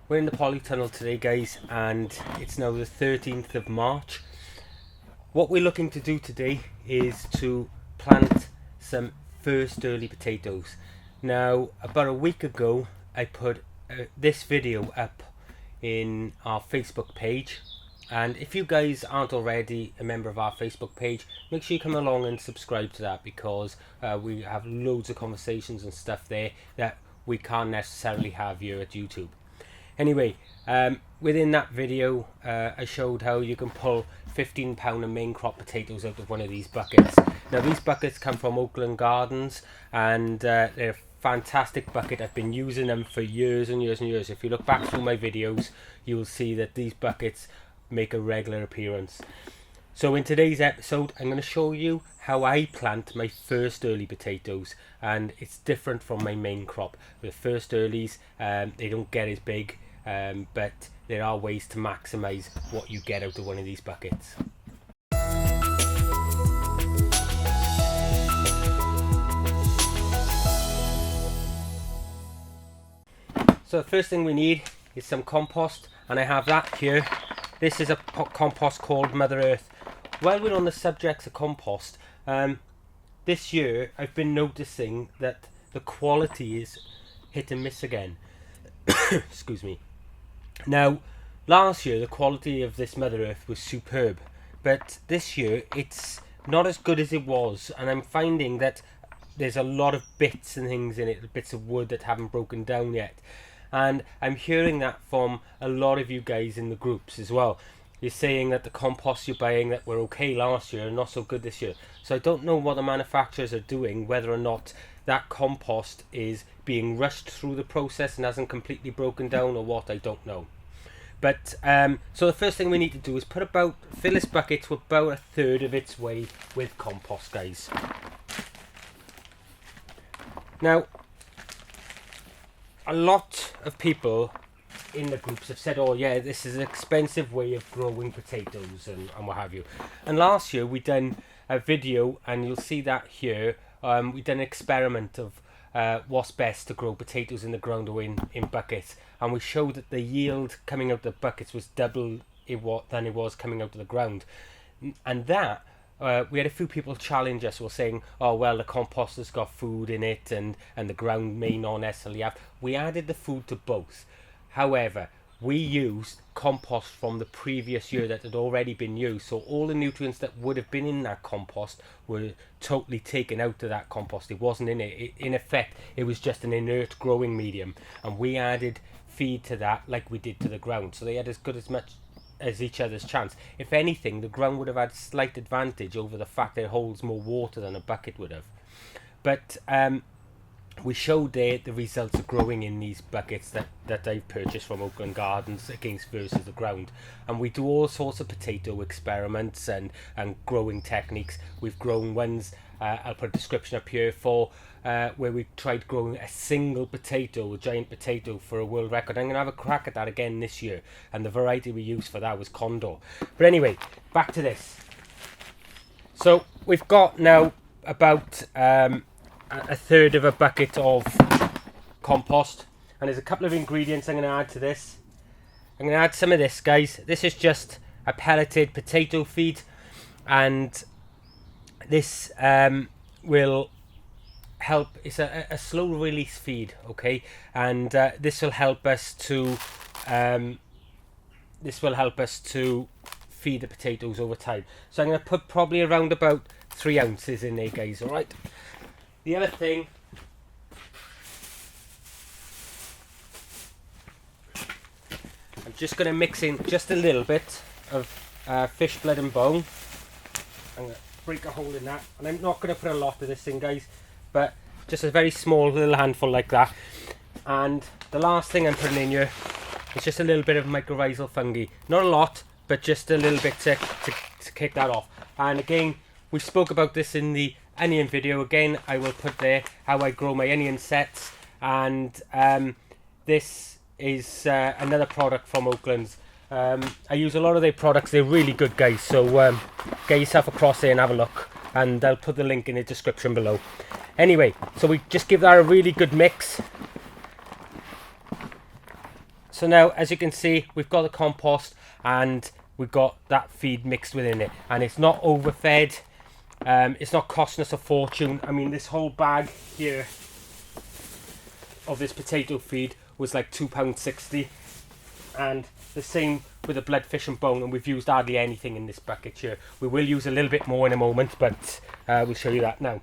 We're in the Polytunnel today, guys, and it's now the 13th of March. What we're looking to do today is to plant some first early potatoes. Now, about a week ago, I put this video up in our Facebook page, and if you guys aren't already a member of our Facebook page, make sure you come along and subscribe to that, because we have loads of conversations and stuff there that we can't necessarily have here at YouTube. Anyway, within that video, I showed how you can pull 15-pound of main crop potatoes out of one of these buckets. Now, these buckets come from Oakland Gardens, and they're a fantastic bucket. I've been using them for years and years and years. If you look back through my videos, you'll see that these buckets make a regular appearance. So in today's episode, I'm going to show you how I plant my first early potatoes, and it's different from my main crop. The first earlies, they don't get as big, but there are ways to maximize what you get out of one of these buckets. So the first thing we need is some compost, and I have that here. This is a compost called Mother Earth. While we're on the subject of compost, this year I've been noticing that the quality is hit and miss again. Excuse me. Now, last year the quality of this Mother Earth was superb, but this year it's not as good as it was, and I'm finding that there's a lot of bits and things in it, bits of wood that haven't broken down yet. And I'm hearing that from a lot of you guys in the groups as well. You're saying that the compost you're buying that were okay last year and not so good this year. So I don't know what the manufacturers are doing, whether or not that compost is being rushed through the process and hasn't completely broken down or what, I don't know. But so the first thing we need to do is fill this bucket to about a third of its way with compost, guys. Now, a lot of people in the groups have said, oh yeah, this is an expensive way of growing potatoes and what have you. And last year we done a video, and you'll see that here. We done an experiment of what's best to grow potatoes in the ground or in buckets, and we showed that the yield coming out of the buckets was double than it was coming out of the ground. And that we had a few people challenge us, were saying, oh well, the compost has got food in it and the ground may not necessarily have. We added the food to both. However, we used compost from the previous year that had already been used, so all the nutrients that would have been in that compost were totally taken out of that compost. It wasn't in it. In effect, it was just an inert growing medium, and we added feed to that like we did to the ground, so they had as good as much as each other's chance. If anything, the ground would have had slight advantage over the fact that it holds more water than a bucket would have. But we showed there the results of growing in these buckets that I've purchased from Oakland Gardens versus the ground. And we do all sorts of potato experiments and growing techniques. We've grown ones, I'll put a description up here for where we tried growing a single potato, a giant potato, for a world record. I'm going to have a crack at that again this year, and the variety we used for that was Condor. But anyway, back to this. So we've got now about a third of a bucket of compost, and there's a couple of ingredients I'm going to add to this. I'm going to add some of this, guys. This is just a pelleted potato feed, and this will help. It's a slow release feed, okay, and this will help us to feed the potatoes over time. So I'm going to put probably around about 3 ounces in there, guys. All right. The other thing, I'm just going to mix in just a little bit of fish blood and bone. I'm going to break a hole in that, and I'm not going to put a lot of this in, guys, but just a very small little handful like that. And the last thing I'm putting in here is just a little bit of mycorrhizal fungi. Not a lot, but just a little bit to kick that off. And again, we spoke about this in the onion video. Again, I will put there how I grow my onion sets, and this is another product from Oakland's. I use a lot of their products. They're really good, guys, so get yourself across there and have a look, and I'll put the link in the description below. Anyway, so we just give that a really good mix. So now, as you can see, we've got the compost and we've got that feed mixed within it, and it's not overfed. It's not costing us a fortune. I mean, this whole bag here of this potato feed was like £2.60, and the same with the bloodfish and bone, and we've used hardly anything in this bucket here. We will use a little bit more in a moment, but we'll show you that now.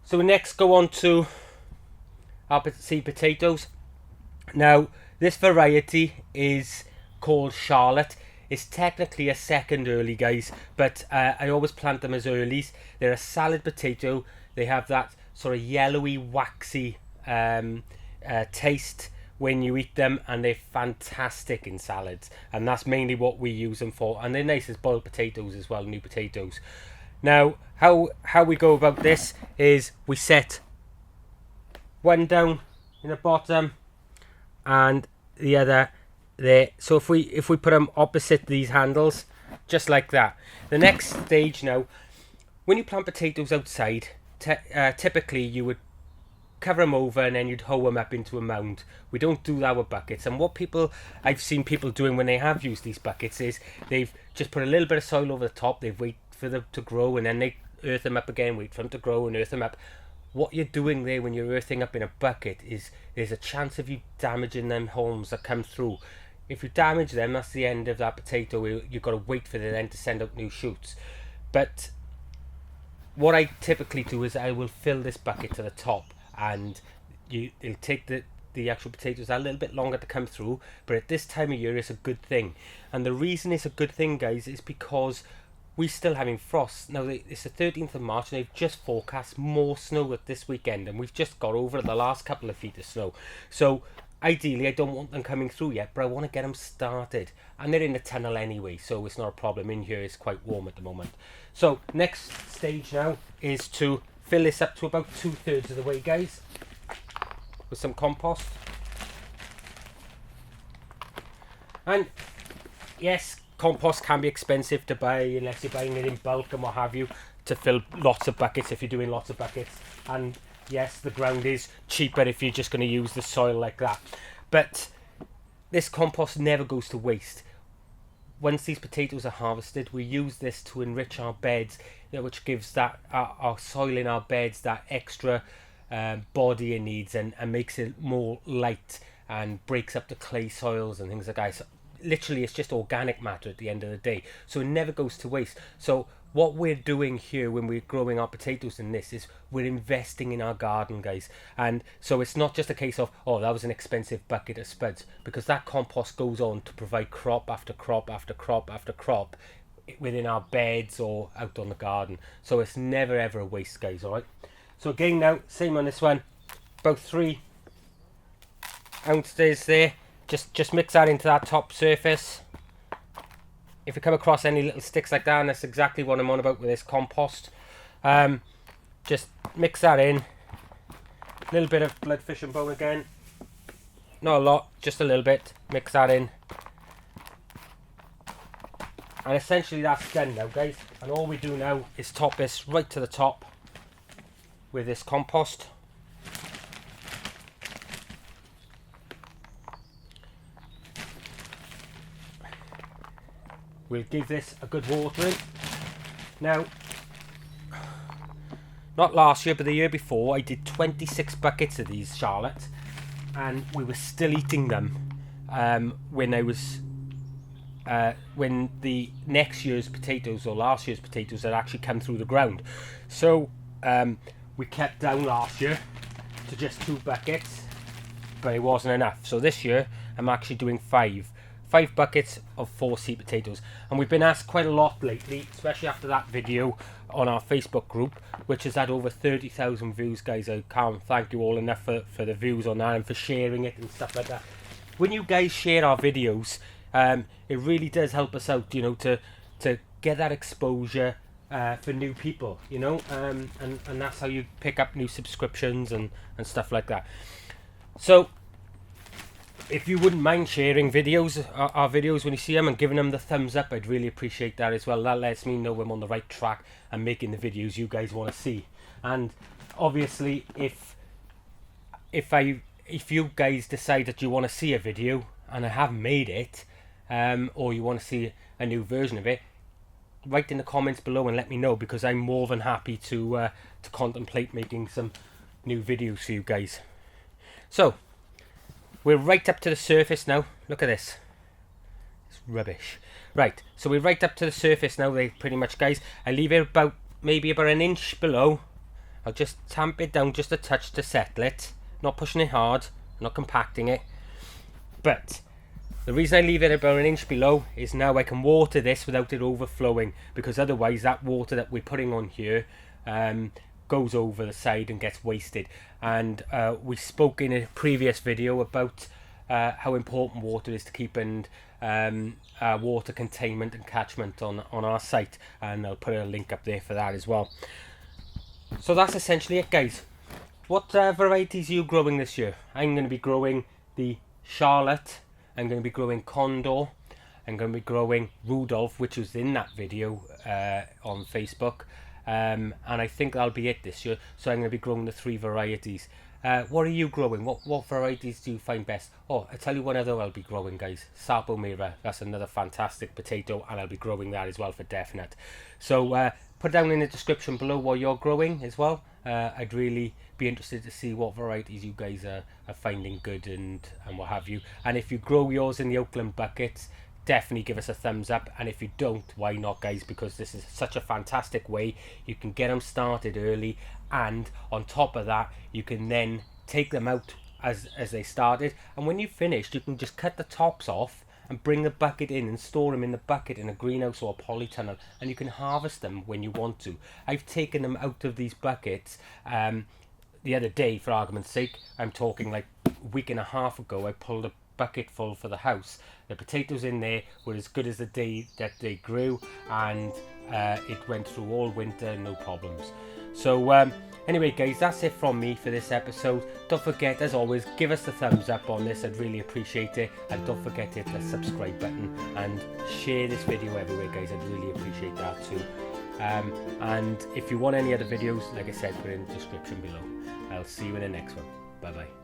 So we next go on to our seed potatoes. Now this variety is called Charlotte. It's technically a second early, guys, but I always plant them as earlies. They're a salad potato. They have that sort of yellowy, waxy taste when you eat them, and they're fantastic in salads, and that's mainly what we use them for. And they're nice as boiled potatoes as well, new potatoes. Now how we go about this is we set one down in the bottom and the other there. So if we put them opposite these handles, just like that. The next stage now, when you plant potatoes outside, typically you would cover them over and then you'd hoe them up into a mound. We don't do that with buckets, and what I've seen people doing when they have used these buckets is they've just put a little bit of soil over the top, they've waited for them to grow, and then they earth them up again, wait for them to grow and earth them up. What you're doing there when you're earthing up in a bucket is there's a chance of you damaging them homes that come through. If you damage them, that's the end of that potato. You've got to wait for them then to send out new shoots. But what I typically do is I will fill this bucket to the top, and it'll take the actual potatoes a little bit longer to come through, but at this time of year it's a good thing. And the reason it's a good thing, guys, is because we're still having frost. Now it's the 13th of March and they've just forecast more snow at this weekend, and we've just got over the last couple of feet of snow. So ideally I don't want them coming through yet, but I want to get them started, and they're in the tunnel anyway, so it's not a problem. In here it's quite warm at the moment. So next stage now is to fill this up to about 2/3 of the way, guys, with some compost. And yes, compost can be expensive to buy unless you're buying it in bulk and what have you, to fill lots of buckets if you're doing lots of buckets. And yes, the ground is cheaper if you're just going to use the soil like that, but this compost never goes to waste. Once these potatoes are harvested, we use this to enrich our beds, which gives that our soil in our beds that extra body it needs, and makes it more light and breaks up the clay soils and things like that. So literally it's just organic matter at the end of the day, so it never goes to waste. So what we're doing here when we're growing our potatoes in this is we're investing in our garden, guys. And so it's not just a case of, oh, that was an expensive bucket of spuds, because that compost goes on to provide crop after crop after crop after crop within our beds or out on the garden. So it's never ever a waste, guys. All right, so again now, same on this one, about 3 ounces there. Just mix that into that top surface. If you come across any little sticks like that, and that's exactly what I'm on about with this compost, just mix that in. A little bit of bloodfish and bone again, not a lot, just a little bit. Mix that in, and essentially that's done now, guys. And all we do now is top this right to the top with this compost. We'll give this a good watering. Now, not last year, but the year before, I did 26 buckets of these Charlotte, and we were still eating them when the next year's potatoes or last year's potatoes had actually come through the ground. So we kept down last year to just 2 buckets, but it wasn't enough. So this year I'm actually doing 5 buckets of 4 seed potatoes. And we've been asked quite a lot lately, especially after that video on our Facebook group, which has had over 30,000 views, guys. I can't thank you all enough for the views on that and for sharing it and stuff like that. When you guys share our videos, it really does help us out, you know, to get that exposure for new people, you know, and that's how you pick up new subscriptions and stuff like that. So if you wouldn't mind sharing our videos when you see them, and giving them the thumbs up, I'd really appreciate that as well. That lets me know I'm on the right track and making the videos you guys want to see. And obviously, if you guys decide that you want to see a video, and I haven't made it, or you want to see a new version of it, write in the comments below and let me know, because I'm more than happy to contemplate making some new videos for you guys. So we're right up to the surface now. Look at this. It's rubbish. Right, so we're right up to the surface now, pretty much, guys. I leave it maybe about an inch below. I'll just tamp it down just a touch to settle it. Not pushing it hard, not compacting it. But the reason I leave it about an inch below is now I can water this without it overflowing, because otherwise that water that we're putting on here goes over the side and gets wasted. And we spoke in a previous video about how important water is to keeping water containment and catchment on our site, and I'll put a link up there for that as well. So that's essentially it, guys. What varieties are you growing this year? I'm going to be growing the Charlotte, I'm going to be growing Condor, I'm going to be growing Rudolph, which was in that video on Facebook, and I think that'll be it this year. So I'm going to be growing the 3 varieties. What are you growing? What varieties do you find best? Oh, I'll tell you one other I'll be growing, guys. Sapo Mira. That's another fantastic potato, and I'll be growing that as well for definite. So put down in the description below what you're growing as well. I'd really be interested to see what varieties you guys are finding good and what have you. And if you grow yours in the Oakland buckets, definitely give us a thumbs up. And if you don't, why not, guys? Because this is such a fantastic way you can get them started early, and on top of that you can then take them out as they started, and when you've finished you can just cut the tops off and bring the bucket in and store them in the bucket in a greenhouse or a polytunnel, and you can harvest them when you want to. I've taken them out of these buckets the other day, for argument's sake. I'm talking like a week and a half ago. I pulled a bucket full for the house. The potatoes in there were as good as the day that they grew, and it went through all winter, no problems. So anyway, guys, that's it from me for this episode. Don't forget, as always, give us the thumbs up on this. I'd really appreciate it. And don't forget to hit the subscribe button and share this video everywhere, guys. I'd really appreciate that too. And if you want any other videos, like I said, put it in the description below. I'll see you in the next one. Bye bye.